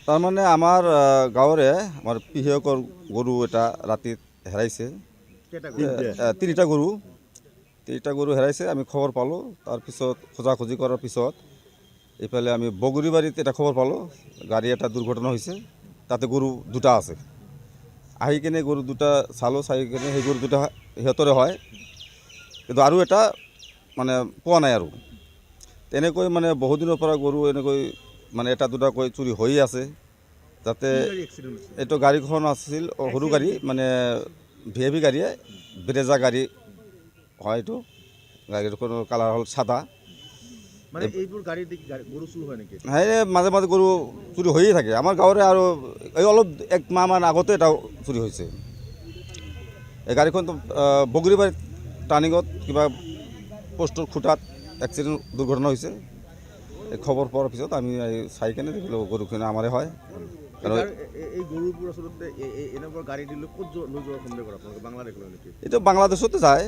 তাৰ মানে আমাৰ গাঁৱৰে আমাৰ পিহিয়কৰ গৰু এটা ৰাতিত হেৰাইছে। তিনিটা গৰু হেৰাইছে। আমি খবৰ পালোঁ। তাৰপিছত খোজাখুজি কৰাৰ পিছত এইফালে আমি বগৰীবাৰীত এটা খবৰ পালোঁ, গাড়ী এটা দুৰ্ঘটনা হৈছে, তাতে গৰু দুটা আছে। আহি কিনে গৰু দুটা চালোঁ, চাই কিনে সেই গৰু দুটা সিহঁতৰে হয়, কিন্তু আৰু এটা মানে পোৱা নাই। আৰু তেনেকৈ মানে বহুত দিনৰ পৰা গৰু এনেকৈ মানে এটা দুটাকৈ চুৰি হৈয়ে আছে। যাতে এইটো গাড়ীখন আছিল সৰু গাড়ী, মানে VIP গাড়ীয়ে, ব্ৰেজা গাড়ী হয়। এইটো গাড়ীখনৰ কালাৰ হ'ল সাদা। মাজে মাজে গৰু চুৰি হৈয়ে থাকে আমাৰ গাঁৱৰে। আৰু এই অলপ এক মাহমান আগতে এটা চুৰি হৈছে। এই গাড়ীখনটো বগৰীবাৰীত টাৰ্ণিঙত কিবা পোষ্টৰ খুটাত এক্সিডেণ্ট দুৰ্ঘটনা হৈছে। এই খবৰ পোৱাৰ পিছত আমি চাই কেনে দেখিলোঁ গৰুখিনি আমাৰে হয়। এইটো বাংলাদেশতে যায়।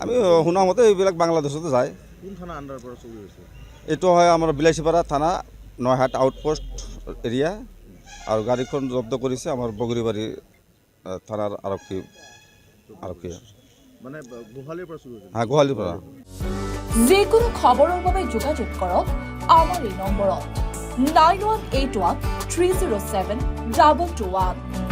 আমি শুনা মতে এইবিলাক বাংলাদেশতে যায়। এইটো হয় আমাৰ বিলাসীপাৰা থানা, নয়হাট আউটপোষ্ট এৰিয়া। আৰু গাড়ীখন জব্দ কৰিছে আমাৰ বগৰীবাৰী থানাৰ আৰক্ষীয়ে। হ্যাঁ, গোহালিৰ পৰা। যিকোনো খবৰৰ বাবে যোগাযোগ কৰক আমাৰ এই নম্বৰত 9181 307 221।